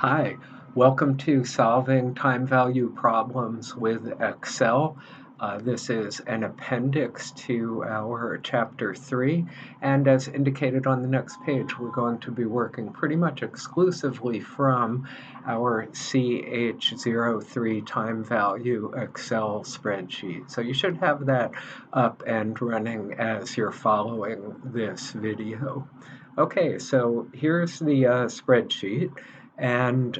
Hi, welcome to Solving Time Value Problems with Excel. This is an appendix to our Chapter 3, and as indicated on the next page, we're going to be working pretty much exclusively from our CH03 time value Excel spreadsheet. So you should have that up and running as you're following this video. Okay, so here's the spreadsheet. And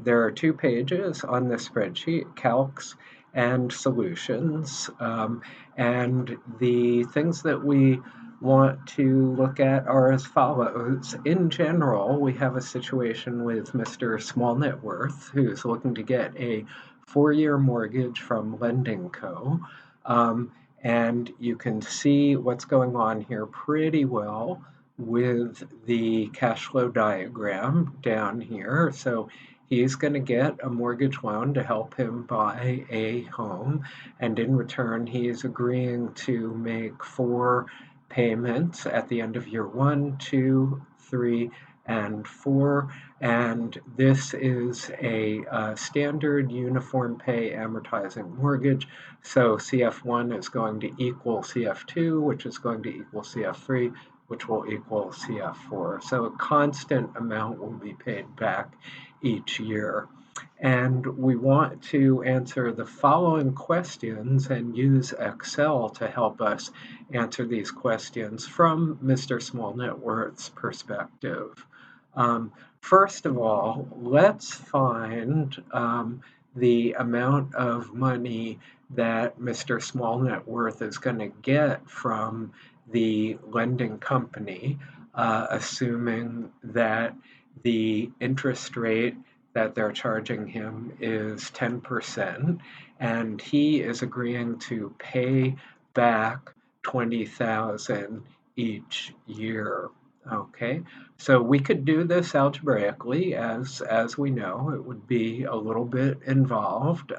there are two pages on the spreadsheet, calcs and solutions. And the things that we want to look at are as follows. In general, we have a situation with Mr. Small Net Worth, who's looking to get a 4-year mortgage from Lending Co. And you can see what's going on here pretty well with the cash flow diagram down here. So he's going to get a mortgage loan to help him buy a home, and in return he is agreeing to make 4 payments at the end of year 1, 2, 3, and 4, and this is a standard uniform pay amortizing mortgage. So CF1 is going to equal CF2, which is going to equal CF3, which will equal CF4. So a constant amount will be paid back each year. And we want to answer the following questions and use Excel to help us answer these questions from Mr. Small Net Worth's perspective. First of all, let's find the amount of money that Mr. Small Net Worth is going to get from the lending company, assuming that the interest rate that they're charging him is 10%, and he is agreeing to pay back $20,000 each year. Okay, so we could do this algebraically, as we know. It would be a little bit involved,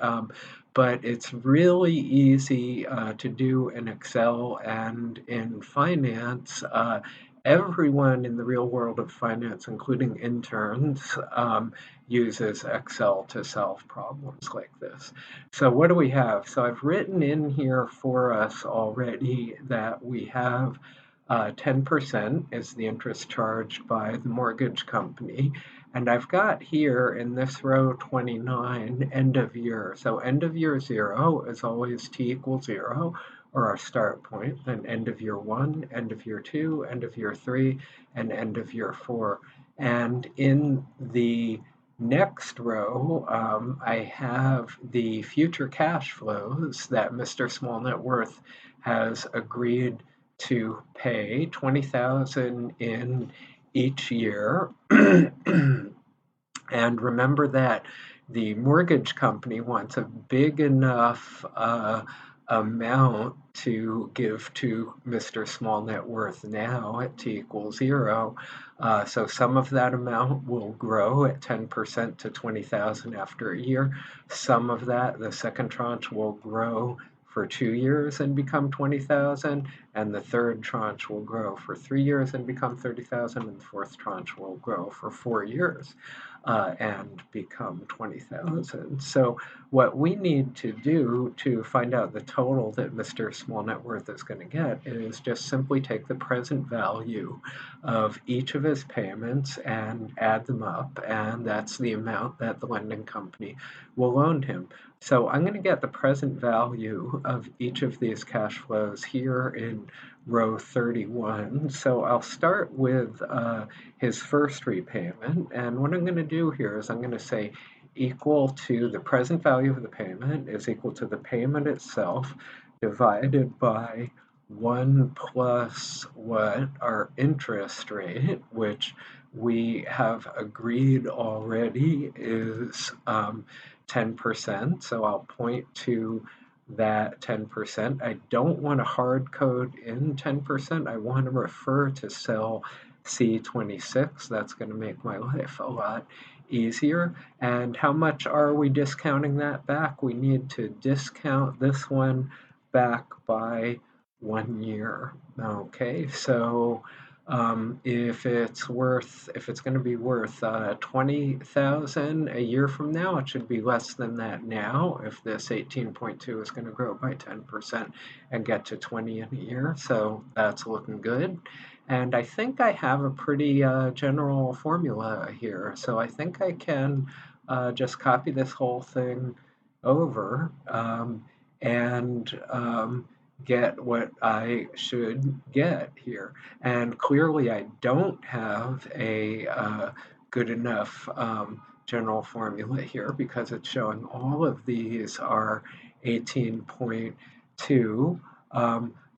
but it's really easy to do in Excel and in finance. Everyone in the real world of finance, including interns, uses Excel to solve problems like this. So what do we have? So I've written in here for us already that we have 10% is the interest charged by the mortgage company. And I've got here in this row 29 end of year. So end of year 0 is always t equals 0, or our start point. Then end of year 1, end of year 2, end of year 3, and end of year 4. And in the next row, I have the future cash flows that Mr. Small Net Worth has agreed to pay $20,000 in each year. And remember that the mortgage company wants a big enough amount to give to Mr. Small Net Worth now at t equals 0. So some of that amount will grow at 10% to 20,000 after a year. Some of that, the second tranche, will grow for 2 years and become 20,000, and the third tranche will grow for 3 years and become 30,000, and the fourth tranche will grow for 4 years and become 20,000. So what we need to do to find out the total that Mr. Small Net Worth is going to get is just simply take the present value of each of his payments and add them up, and that's the amount that the lending company will loan him. So I'm going to get the present value of each of these cash flows here in row 31. So I'll start with his first repayment, and what I'm going to do here is I'm going to say equal to the present value of the payment is equal to the payment itself divided by 1 plus what our interest rate, which we have agreed already is 10%. So I'll point to that 10%. I don't want to hard code in 10%. I want to refer to cell C26. That's going to make my life a lot easier. And how much are we discounting that back? We need to discount this one back by 1 year. Okay, so If it's going to be worth 20,000 a year from now, it should be less than that now. If this 18.2 is going to grow by 10% and get to 20 in a year, so that's looking good. And I think I have a pretty general formula here, so I think I can just copy this whole thing over and get what I should get here. And clearly, I don't have a good enough general formula here because it's showing all of these are 18.2.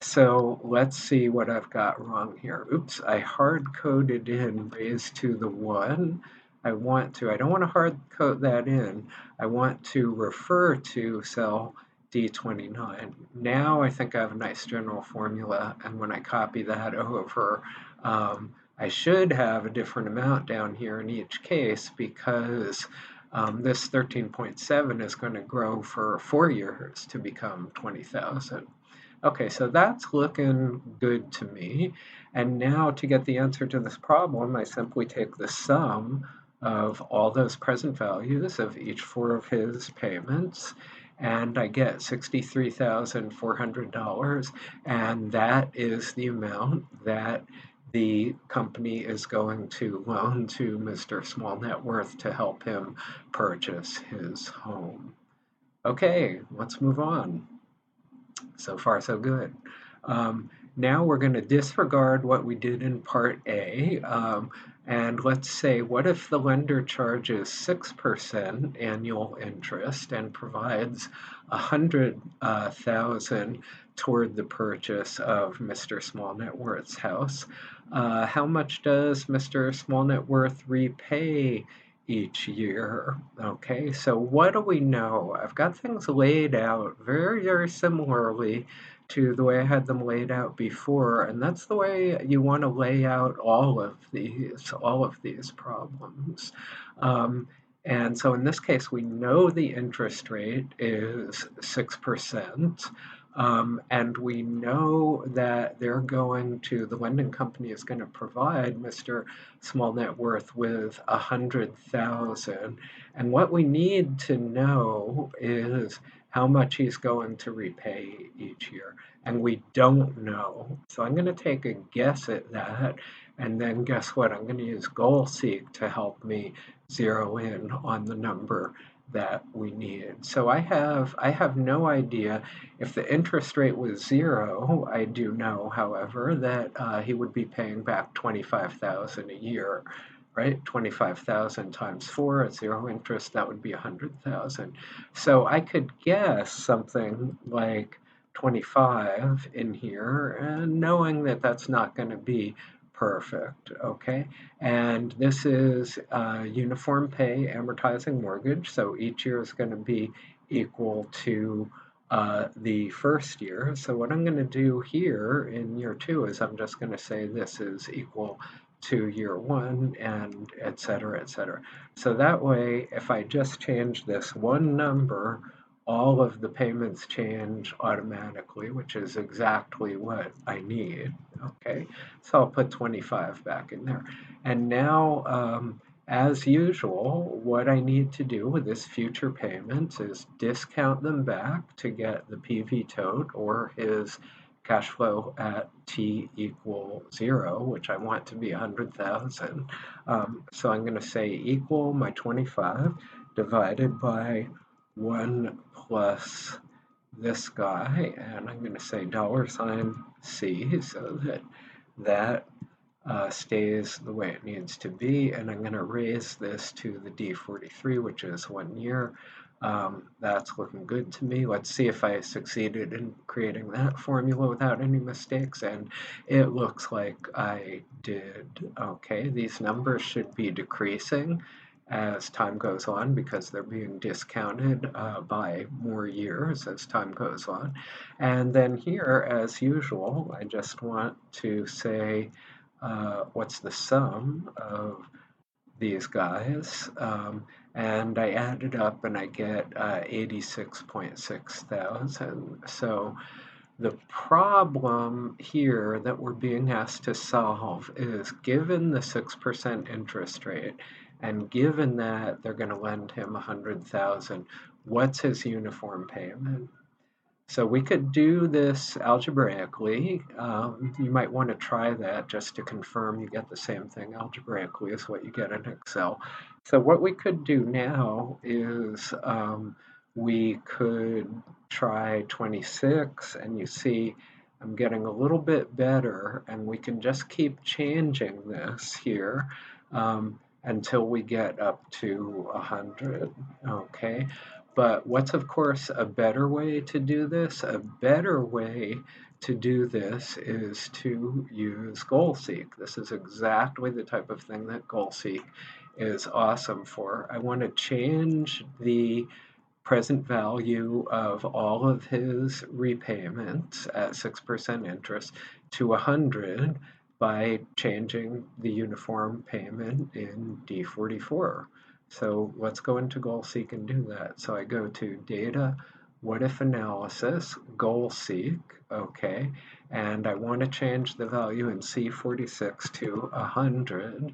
So let's see what I've got wrong here. Oops, I hard coded in raised to the 1. I don't want to hard code that in. I want to refer to cell D29. Now I think I have a nice general formula, and when I copy that over, I should have a different amount down here in each case because this 13.7 is going to grow for 4 years to become 20,000. Okay, so that's looking good to me. And now to get the answer to this problem, I simply take the sum of all those present values of each 4 of his payments, and I get $63,400, and that is the amount that the company is going to loan to Mr. Small Net Worth to help him purchase his home. Okay, let's move on. So far, so good. Now we're going to disregard what we did in part A, and let's say, what if the lender charges 6% annual interest and provides 100,000 toward the purchase of Mr. Small Net Worth's house? How much does Mr. Small Net Worth repay each year? Okay, so what do we know? I've got things laid out very, very similarly to the way I had them laid out before, and that's the way you want to lay out all of these problems. And so in this case, we know the interest rate is 6%. And we know that the lending company is going to provide Mr. Small Net Worth with 100,000. And what we need to know is how much he's going to repay each year. And we don't know. So I'm going to take a guess at that. And then guess what? I'm going to use goal-seek to help me zero in on the number that we need. So I have no idea. If the interest rate was 0, I do know, however, that he would be paying back 25,000 a year, right? 25,000 times 4 at 0 interest, that would be 100,000. So I could guess something like 25 in here, and knowing that that's not going to be perfect, okay? And this is uniform pay amortizing mortgage, so each year is going to be equal to the first year. So what I'm going to do here in year 2 is I'm just going to say this is equal to year 1, and et cetera, et cetera. So that way, if I just change this one number, all of the payments change automatically, which is exactly what I need. Okay, so I'll put 25 back in there. And now, as usual, what I need to do with this future payments is discount them back to get the PV tote or his cash flow at t equal 0, which I want to be 100,000. So I'm going to say equal my 25 divided by 1 plus this guy, and I'm going to say $C so that stays the way it needs to be, and I'm going to raise this to the D43, which is 1 year. That's looking good to me. Let's see if I succeeded in creating that formula without any mistakes, and it looks like I did. Okay, these numbers should be decreasing as time goes on because they're being discounted by more years as time goes on. And then here, as usual, I just want to say what's the sum of these guys, and I add it up and I get 86.6 thousand. So The problem here that we're being asked to solve is given the 6% interest rate and given that they're going to lend him 100,000, what's his uniform payment? So we could do this algebraically. You might want to try that just to confirm you get the same thing algebraically as what you get in Excel. So what we could do now is we could try 26, and you see I'm getting a little bit better, and we can just keep changing this here until we get up to 100, okay? But what's, of course, a better way to do this? A better way to do this is to use GoalSeek. This is exactly the type of thing that GoalSeek is awesome for. I want to change the present value of all of his repayments at 6% interest to 100 by changing the uniform payment in D44. So let's go into GoalSeek and do that. So I go to Data, What If Analysis, GoalSeek, okay, and I want to change the value in C46 to 100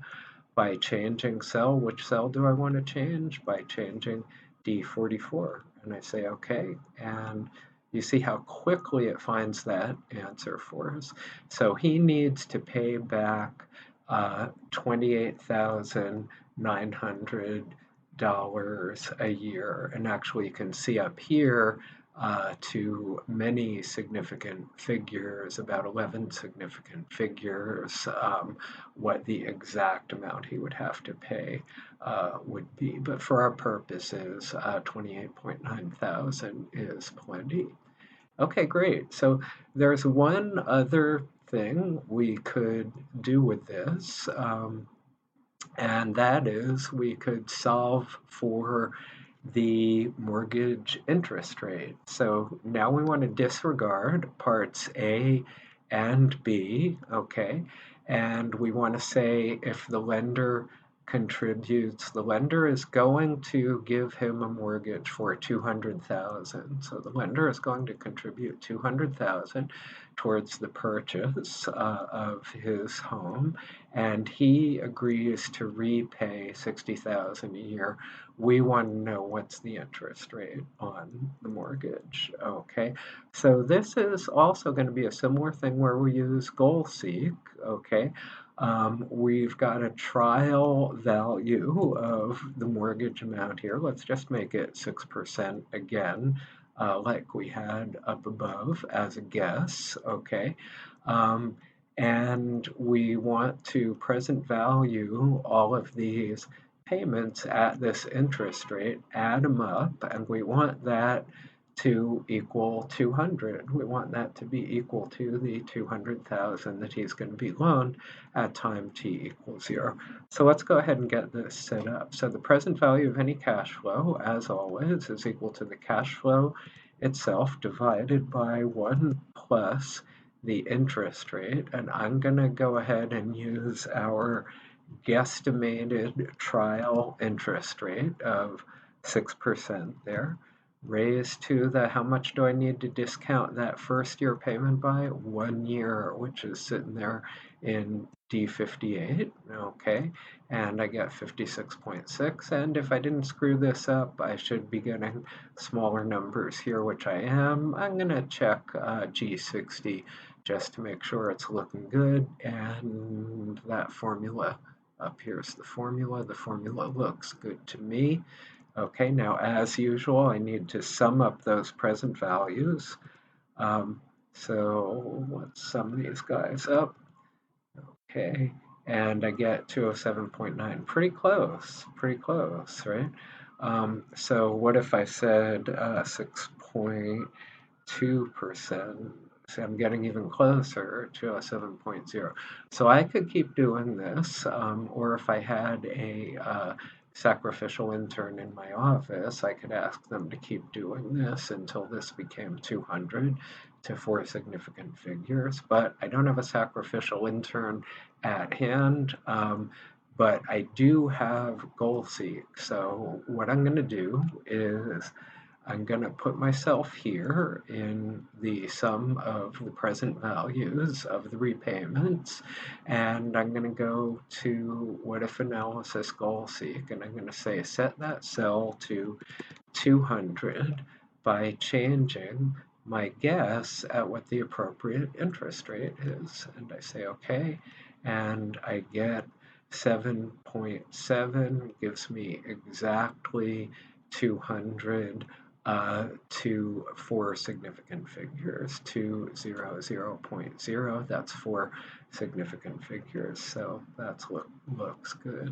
by changing cell. Which cell do I want to change? By changing D44. And I say OK, and you see how quickly it finds that answer for us. So he needs to pay back $28,900 a year. And actually, you can see up here to many significant figures, about 11 significant figures, what the exact amount he would have to pay would be. But for our purposes, 28.9 thousand is plenty. Okay, great. So there's one other thing we could do with this, and that is we could solve for the mortgage interest rate. So now we want to disregard parts A and B, okay? And we want to say if the lender contributes, the lender is going to give him a mortgage for 200,000. So the lender is going to contribute 200,000 towards the purchase of his home, and he agrees to repay 60,000 a year. We want to know what's the interest rate on the mortgage, okay? So this is also going to be a similar thing where we use GoalSeek, okay? We've got a trial value of the mortgage amount here. Let's just make it 6% again, like we had up above as a guess, okay? And we want to present value all of these payments at this interest rate, add them up, and we want that to equal 200. We want that to be equal to the 200,000 that he's going to be loaned at time t equals 0. So let's go ahead and get this set up. So the present value of any cash flow, as always, is equal to the cash flow itself divided by 1 plus the interest rate. And I'm going to go ahead and use our guesstimated trial interest rate of 6% there, raised to the how much do I need to discount that first year payment by? 1 year, which is sitting there in D58, okay, and I get 56.6, and if I didn't screw this up, I should be getting smaller numbers here, which I am. I'm going to check G60 just to make sure it's looking good, and that formula up here is the formula. The formula looks good to me. Okay, now as usual, I need to sum up those present values. So let's sum these guys up. Okay, and I get 207.9. Pretty close, right? So what if I said 6.2%? See, I'm getting even closer to a 7.0. So I could keep doing this, or if I had a sacrificial intern in my office, I could ask them to keep doing this until this became 200 to 4 significant figures. But I don't have a sacrificial intern at hand, but I do have GoalSeek. So what I'm going to do is I'm going to put myself here in the sum of the present values of the repayments, and I'm going to go to what if analysis goal seek, and I'm going to say set that cell to 200 by changing my guess at what the appropriate interest rate is. And I say okay, and I get 7.7 gives me exactly 200 to 4 significant figures. 200.0, that's 4 significant figures, so that looks good.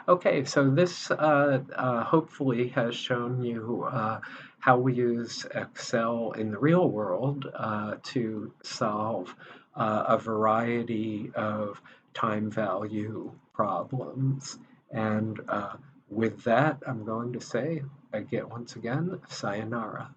Okay, so this hopefully has shown you how we use Excel in the real world to solve a variety of time value problems. And with that, I'm going to say, once again, sayonara.